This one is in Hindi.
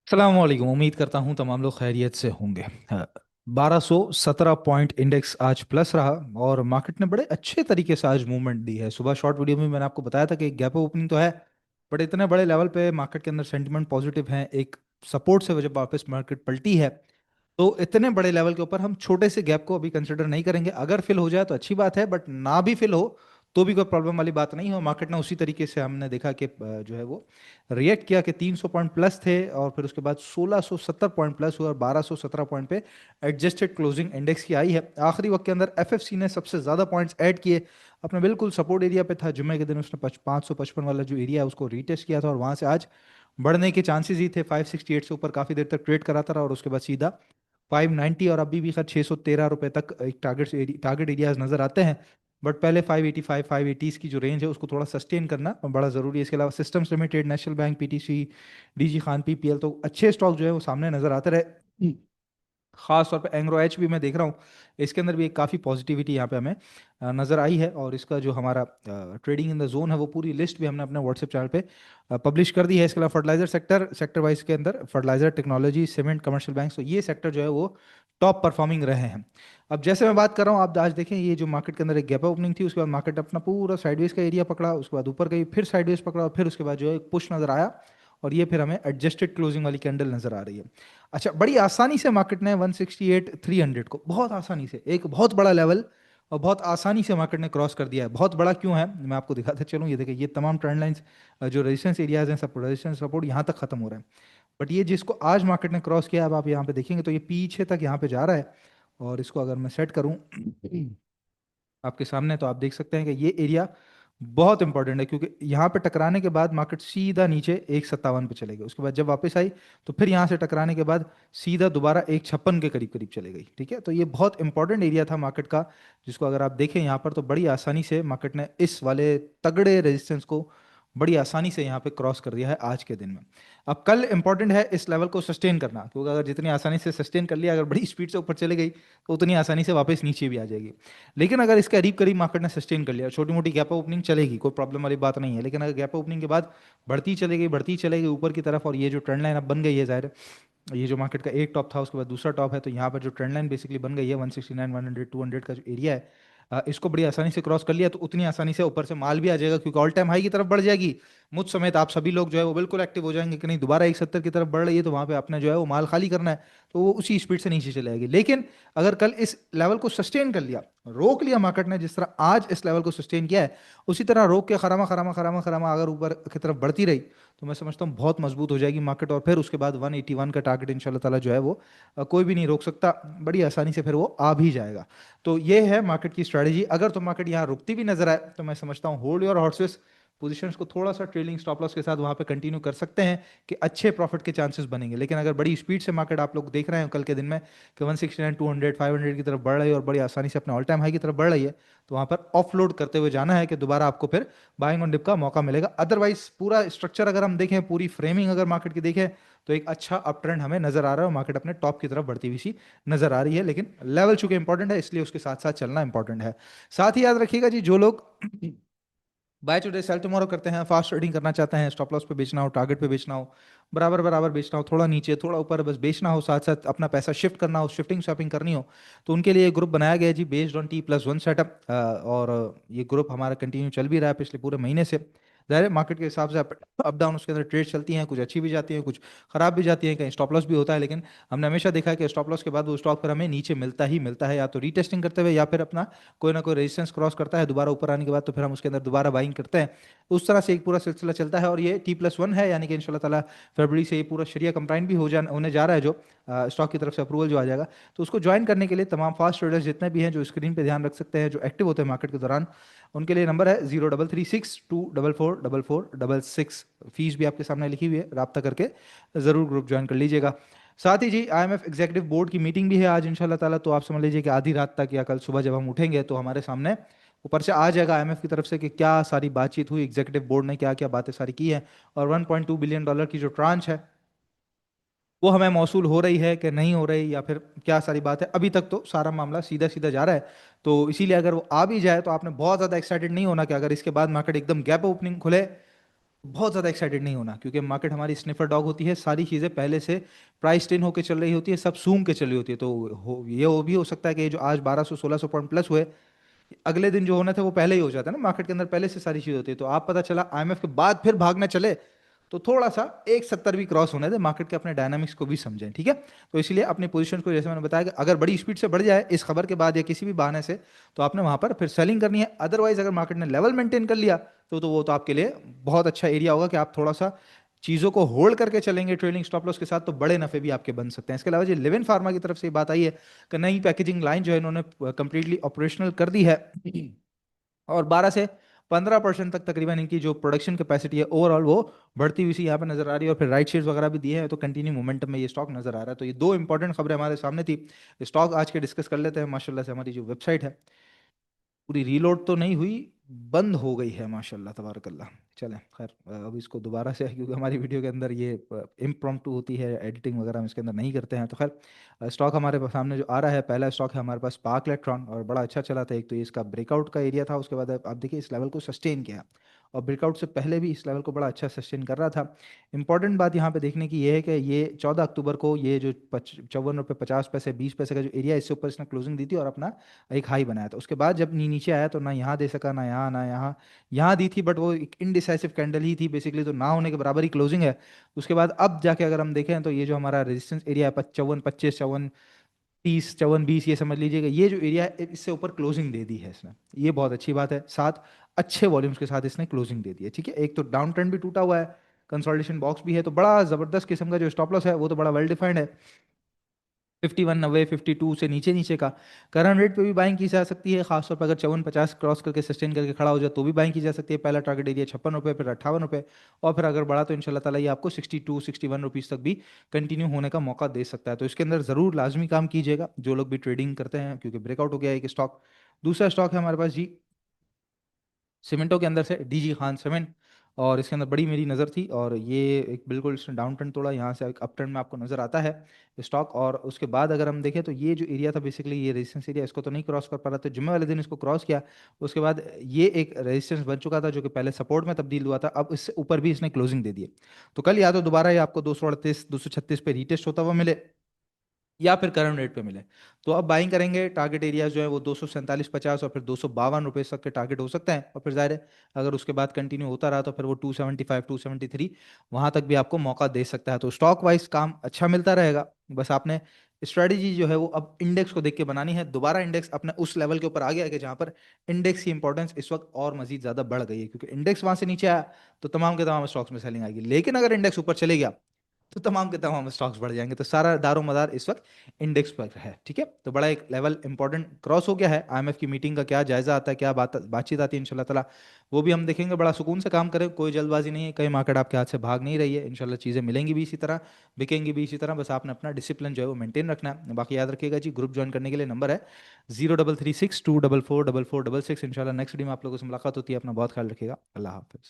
अस्सलाम वालेकुम। उम्मीद करता हूँ तमाम लोग खैरियत से होंगे। 1217 पॉइंट इंडेक्स आज प्लस रहा और मार्केट ने बड़े अच्छे तरीके से आज मूवमेंट दी है। सुबह शॉर्ट वीडियो में मैंने आपको बताया था कि एक गैप ओपनिंग तो है, बट इतने बड़े लेवल पे मार्केट के अंदर सेंटिमेंट पॉजिटिव है। एक सपोर्ट से जब वापस मार्केट पलटी है तो इतने बड़े लेवल के ऊपर हम छोटे से गैप को अभी कंसिडर नहीं करेंगे। अगर फिल हो जाए तो अच्छी बात है, बट ना भी फिल हो तो भी कोई प्रॉब्लम वाली बात नहीं हो। मार्केट ने उसी तरीके से हमने देखा कि जो है वो रिएक्ट किया कि 300 पॉइंट प्लस थे और फिर उसके बाद 1670 पॉइंट प्लस हुआ और 1217 पॉइंट पे एडजस्टेड क्लोजिंग इंडेक्स की आई है। आखिरी वक्त के अंदर एफएफसी ने सबसे ज़्यादा पॉइंट्स ऐड किए। अपने बिल्कुल सपोर्ट एरिया पे था, जुम्मे के दिन उसने 555 वाला जो एरिया है उसको रीटेस्ट किया था और वहां से आज बढ़ने के चांसेस ही थे। 568 से ऊपर काफ़ी देर तक ट्रेड कराता रहा और उसके बाद सीधा 590 और अभी भी खैर 613 रुपए तक एक टारगेट एरियाज नजर आते हैं। बट पहले 585 580 की जो रेंज है उसको थोड़ा सस्टेन करना बड़ा जरूरी है। इसके अलावा systems limited, national bank, PTC, DG Khan, PPL, तो अच्छे स्टॉक जो है वो सामने नजर आते रहे। खास तौर पे एंग्रो एच भी मैं देख रहा हूँ, इसके अंदर भी एक काफ़ी पॉजिटिविटी यहाँ पे हमें नज़र आई है। और इसका जो हमारा ट्रेडिंग इन द जोन है वो पूरी लिस्ट भी हमने अपने व्हाट्सएप चैनल पे पब्लिश कर दी है। इसके अलावा फर्टिलाइजर सेक्टर वाइज के अंदर fertiliser, technology, cement, commercial bank, तो ये सेक्टर जो है वो टॉप परफॉर्मिंग रहे हैं। अब जैसे मैं बात कर रहा हूँ, आप आज देखें ये जो मार्केट के अंदर एक गैप ओपनिंग थी, उसके बाद मार्केट अपना पूरा साइडवेज का एरिया पकड़ा, उसके बाद ऊपर गई, फिर साइडवेज पकड़ा और फिर उसके बाद जो है एक पुश नजर आया और ये फिर हमें एडजस्टेड क्लोजिंग वाली कैंडल नजर आ रही है। अच्छा, बड़ी आसानी से मार्केट ने 168 300 को बहुत आसानी से, एक बहुत बड़ा लेवल और बहुत आसानी से मार्केट ने क्रॉस कर दिया है। बहुत बड़ा क्यों है मैं आपको दिखाता चलूँ। ये देखिए, ये तमाम ट्रेंड लाइंस जो रेजिस्टेंस एरियाज हैं, सब रेजिस्टेंस सपोर्ट यहाँ तक खत्म हो रहा है। बट ये जिसको आज मार्केट ने क्रॉस किया, अब आप यहाँ पे देखेंगे तो ये पीछे तक यहाँ पे जा रहा है। और इसको अगर मैं सेट करूँ आपके सामने, तो आप देख सकते हैं कि ये एरिया बहुत इंपॉर्टेंट है, क्योंकि यहाँ पे टकराने के बाद मार्केट सीधा नीचे 157 पे चले गई। उसके बाद जब वापस आई तो फिर यहाँ से टकराने के बाद सीधा दोबारा 156 के करीब करीब चले गई। ठीक है, तो ये बहुत इंपॉर्टेंट एरिया था मार्केट का, जिसको अगर आप देखें यहाँ पर तो बड़ी आसानी से मार्केट ने इस वाले तगड़े रेजिस्टेंस को बड़ी आसानी से यहाँ पे क्रॉस कर दिया है आज के दिन में। अब कल इंपॉर्टेंट है इस लेवल को सस्टेन करना, क्योंकि अगर जितनी आसानी से सस्टेन कर लिया, अगर बड़ी स्पीड से ऊपर चले गई तो उतनी आसानी से वापस नीचे भी आ जाएगी। लेकिन अगर इसके करीब करीब मार्केट ने सस्टेन कर लिया, छोटी मोटी गैप ओपनिंग चलेगी, कोई प्रॉब्लम वाली बात नहीं है। लेकिन अगर गैप ओपनिंग के बाद बढ़ती चलेगी ऊपर की तरफ और ये जो ट्रेंड लाइन अब बन गई है, जाहिर है ये जो मार्केट का एक टॉप था उसके बाद दूसरा टॉप है, तो यहाँ पर जो ट्रेंड लाइन बेसिकली बन गई है 169 100 200 का जो एरिया है, इसको बड़ी आसानी से क्रॉस कर लिया तो उतनी आसानी से ऊपर से माल भी आ जाएगा, क्योंकि ऑल टाइम हाई की तरफ बढ़ जाएगी। मुझ समेत आप सभी लोग जो है वो बिल्कुल एक्टिव हो जाएंगे कि नहीं, दोबारा 170 की तरफ बढ़ रही है तो वहां पे आपने जो है वो माल खाली करना है, तो वो उसी स्पीड से नीचे चले जाएगी। लेकिन अगर कल इस लेवल को सस्टेन कर लिया, रोक लिया मार्केट ने, जिस तरह आज इस लेवल को सस्टेन किया है उसी तरह रोक के खरामा खरामा खरामा खरामा अगर ऊपर की तरफ बढ़ती रही तो मैं समझता हूँ बहुत मजबूत हो जाएगी मार्केट। और फिर उसके बाद 181 का टारगेट इंशाल्लाह ताला जो है वो कोई भी नहीं रोक सकता, बड़ी आसानी से फिर वो आ भी जाएगा। तो ये है मार्केट की स्ट्रैटेजी। अगर तो मार्केट यहाँ रुकती भी नजर आए तो मैं समझता हूँ होल्ड योर हॉर्सेस, पोजीशंस को थोड़ा सा ट्रेलिंग स्टॉप लॉस के साथ वहां पे कंटिन्यू कर सकते हैं कि अच्छे प्रॉफिट के चांसेस बनेंगे। लेकिन अगर बड़ी स्पीड से मार्केट आप लोग देख रहे हैं कल के दिन में कि 169 200 500 की तरफ बढ़ रही है और बड़ी आसानी से अपने ऑल टाइम हाई की तरफ बढ़ रही है, तो वहां पर ऑफलोड करते हुए जाना है कि दोबारा आपको फिर बाइंग ऑन डिप का मौका मिलेगा। अदरवाइज पूरा स्ट्रक्चर अगर हम देखें, पूरी फ्रेमिंग अगर मार्केट की देखें, तो एक अच्छा अप ट्रेंड हमें नजर आ रहा है और मार्केट अपने टॉप की तरफ बढ़ती हुई सी नजर आ रही है। लेकिन लेवल चूंकि इंपॉर्टेंट है इसलिए उसके साथ साथ चलना इंपॉर्टेंट है। साथ ही याद रखिएगा जी, जो लोग बाय टुडे सेल टुमारो करते हैं, फास्ट ट्रेडिंग करना चाहते हैं, स्टॉप लॉस पे बेचना हो, टारगेट पे बेचना हो, बराबर बराबर बेचना हो, थोड़ा नीचे थोड़ा ऊपर बस बेचना हो, साथ साथ अपना पैसा शिफ्ट करना हो, शिफ्टिंग शॉपिंग करनी हो, तो उनके लिए एक ग्रुप बनाया गया है जी, बेस्ड ऑन T+1 सेटअप। और ये ग्रुप हमारा कंटिन्यू चल भी रहा है पिछले पूरे महीने से। ज़ाहिर है मार्केट के हिसाब से अप डाउन उसके अंदर ट्रेड चलती हैं, कुछ अच्छी भी जाती हैं, कुछ खराब भी जाती हैं, कहीं स्टॉप लॉस भी होता है। लेकिन हमने हमेशा देखा है कि स्टॉप लॉस के बाद वो स्टॉक पर हमें नीचे मिलता ही मिलता है, या तो रीटेस्टिंग करते हुए या फिर अपना कोई ना कोई रेजिस्टेंस क्रॉस करता है, दोबारा ऊपर आने के बाद तो फिर हम उसके अंदर दोबारा बाइंग करते हैं। उस तरह से एक पूरा सिलसिला चलता है और ये T+1 है, यानी कि इंशाल्लाह ताला फरवरी से ये पूरा शरिया कंप्लाइंट भी होने जा रहा है, जो स्टॉक की तरफ से अप्रूवल जो आ जाएगा। तो उसको ज्वाइन करने के लिए तमाम फास्ट ट्रेडर्स जितने भी हैं जो स्क्रीन पे ध्यान रख सकते हैं, जो एक्टिव होते हैं मार्केट के दौरान, उनके लिए नंबर है 0336 244 4466। फीस भी आपके सामने लिखी हुई है, रब्ता करके ज़रूर ग्रुप ज्वाइन कर लीजिएगा। साथ ही जी, IMF एग्जीक्यूटिव बोर्ड की मीटिंग भी है आज इंशाल्लाह ताला, तो आप समझ लीजिए कि आधी रात तक या कल सुबह जब हम उठेंगे तो हमारे सामने ऊपर से आ जाएगा IMF की तरफ से कि क्या सारी बातचीत हुई, एग्जीक्यूटिव बोर्ड ने क्या क्या बातें सारी की हैं, और $1.2 बिलियन की जो ट्रांच है वो हमें मौसूल हो रही है कि नहीं हो रही, या फिर क्या सारी बात है। अभी तक तो सारा मामला सीधा सीधा जा रहा है। तो इसीलिए अगर वो आ भी जाए तो आपने बहुत ज़्यादा एक्साइटेड नहीं होना कि अगर इसके बाद मार्केट एकदम गैप ओपनिंग खुले बहुत ज़्यादा एक्साइटेड नहीं होना, क्योंकि मार्केट हमारी स्निफर डॉग होती है, सारी चीज़ें पहले से प्राइस टेन होकर चल रही होती है, सब सूंघ के चली होती है। तो ये वो भी हो सकता है कि जो आज 1200-1600 पॉइंट प्लस हुए, अगले दिन जो होना था वो पहले ही हो जाता है ना, मार्केट के अंदर पहले से सारी चीज़ होती है। तो आप पता चला आईएमएफ के बाद फिर भागना चले, तो थोड़ा सा 170 भी क्रॉस होने दे, मार्केट के अपने डायनामिक्स को भी समझें, ठीक है। तो इसलिए अपनी पोजीशन को, जैसे मैंने बताया, कि अगर बड़ी स्पीड से बढ़ जाए इस खबर के बाद या किसी भी बहाने से, तो आपने वहां पर फिर सेलिंग करनी है। अदरवाइज अगर मार्केट ने लेवल मेंटेन कर लिया, तो वो तो आपके लिए बहुत अच्छा एरिया होगा कि आप थोड़ा सा चीजों को होल्ड करके चलेंगे ट्रेलिंग स्टॉप लॉस के साथ, तो बड़े नफे भी आपके बन सकते हैं। इसके अलावा जो लिविन फार्मा की तरफ से ये बात आई है कि नई पैकेजिंग लाइन जो है इन्होंने कंप्लीटली ऑपरेशनल कर दी है, और 12 से 15% तक तकरीबन इनकी जो प्रोडक्शन कैपेसिटी है ओवरऑल वो बढ़ती हुई सी यहाँ पे नजर आ रही है। और फिर राइट शेयर्स वगैरह भी दिए हैं, तो कंटिन्यू मोमेंटम में ये स्टॉक नजर आ रहा है। तो ये दो इंपॉर्टेंट खबरें हमारे सामने थी। स्टॉक आज के डिस्कस कर लेते हैं। माशाल्लाह से हमारी जो वेबसाइट है पूरी रीलोड तो नहीं हुई, बंद हो गई है माशाल्लाह तबारकल्ला। चलें खैर, अब इसको दोबारा से, क्योंकि हमारी वीडियो के अंदर ये इम्प्रॉम्प्टू होती है, एडिटिंग वगैरह हम इसके अंदर नहीं करते हैं। तो खैर, स्टॉक हमारे सामने जो आ रहा है, पहला स्टॉक है हमारे पास स्पार्क इलेक्ट्रॉन, और बड़ा अच्छा चला था। एक तो ये इसका ब्रेकआउट का एरिया था, उसके बाद आप देखिए इस लेवल को सस्टेन किया, और ब्रेकआउट से पहले भी इस लेवल को बड़ा अच्छा सस्टेन कर रहा था। इंपॉर्टेंट बात यहाँ पे देखने की ये है कि ये 14 अक्टूबर को ये जो 54 रुपये 50 पैसे 20 पैसे का जो एरिया है, इससे ऊपर इसने क्लोजिंग दी थी और अपना एक हाई बनाया था। उसके बाद जब नीचे आया तो ना यहाँ दे सका, ना यहाँ, ना यहाँ। यहाँ दी थी, बट वो एक इनडिसाइसिव कैंडल ही थी बेसिकली, तो ना होने के बराबर ही क्लोजिंग है। उसके बाद अब जाके अगर हम देखें, तो ये जो हमारा रेजिस्टेंस एरिया है 55 25 54 30 54 20, ये समझ लीजिएगा, ये जो एरिया है इससे ऊपर क्लोजिंग दे दी है इसने। ये बहुत अच्छी बात है, साथ अच्छे वॉल्यूम्स के साथ इसने क्लोजिंग दे दी है, ठीक है। एक तो डाउन ट्रेंड भी टूटा हुआ है, कंसोलिडेशन बॉक्स भी है, तो बड़ा जबरदस्त किस्म का जो स्टॉप लॉस है वो तो बड़ा वेल डिफाइंड है। 51 90 52 से नीचे नीचे का करंट रेट पे भी बाइंग की जा सकती है, खासतौर पर अगर 54 50 क्रॉस करके सस्टेन करके खड़ा हो जाए तो भी बाइंग की जा सकती है। पहला टारगेट एरिया 56 रुपये, फिर 58 रुपये, और फिर अगर बढ़ा तो इंशाल्लाह ताला ये आपको 62 61 रुपीज़ तक भी कंटिन्यू होने का मौका दे सकता है। तो इसके अंदर ज़रूर लाजमी काम कीजिएगा जो लोग भी ट्रेडिंग करते हैं, क्योंकि ब्रेकआउट हो गया एक स्टॉक। दूसरा स्टॉक है हमारे पास जी सीमेंटों के अंदर से डीजी खान सीमेंट, और इसके अंदर बड़ी मेरी नज़र थी, और ये एक बिल्कुल इसने डाउन ट्रेंड तोड़ा, यहाँ से एक अप ट्रेंड में आपको नज़र आता है स्टॉक। और उसके बाद अगर हम देखें तो ये जो एरिया था बेसिकली ये रेजिस्टेंस एरिया, इसको तो नहीं क्रॉस कर पा रहा था, जुम्मे वाले दिन इसको क्रॉस किया। उसके बाद ये एक रेजिस्टेंस बन चुका था जो कि पहले सपोर्ट में तब्दील हुआ था, अब इससे ऊपर भी इसने क्लोजिंग दे दी है। तो कल या तो दोबारा ये आपको 238 236 पे रीटेस्ट होता हुआ मिले, या फिर करंट रेट पे मिले, तो अब बाइंग करेंगे। टारगेट एरियाज जो है वो 247 50 और फिर 252 रुपये तक के टारगेट हो सकते हैं। और फिर जाहिर है अगर उसके बाद कंटिन्यू होता रहा तो फिर वो 275 273 वहां तक भी आपको मौका दे सकता है। तो स्टॉक वाइज काम अच्छा मिलता रहेगा, बस आपने स्ट्रेटेजी जो है वो अब इंडेक्स को देख के बनानी है। दोबारा इंडेक्स अपने उस लेवल के ऊपर आ गया है कि जहां पर इंडेक्स की इंपॉर्टेंस इस वक्त और मजीद ज्यादा बढ़ गई है, क्योंकि इंडेक्स वहां से नीचे आया तो तमाम के तमाम स्टॉक्स में सेलिंग आएगी, लेकिन अगर इंडेक्स ऊपर चले गया तो तमाम के तमाम स्टॉक्स बढ़ जाएंगे। तो सारा दारो मदार इस वक्त इंडेक्स पर है, ठीक है। तो बड़ा एक लेवल इंपॉर्टेंट क्रॉस हो गया है। आईएमएफ की मीटिंग का क्या जायजा आता है, क्या बातचीत आती है इंशाल्लाह ताला, वो भी हम देखेंगे। बड़ा सुकून से काम करें, कोई जल्दबाजी नहीं है, कहीं मार्केट आपके हाथ से भाग नहीं रही है। इंशाल्लाह चीज़ें मिलेंगी भी इसी तरह, बिकेंगी भी इसी तरह, बस आपने अपना डिसिप्लिन जो है वो मेंटेन रखना है। बाकी याद रखिएगा जी, ग्रुप ज्वाइन करने के लिए नंबर है 0336244466। इंशाल्लाह नेक्स्ट वीडियो में आप लोगों से मुलाकात होती है। अपना बहुत ख्याल रखिएगा। अल्लाह हाफिज़।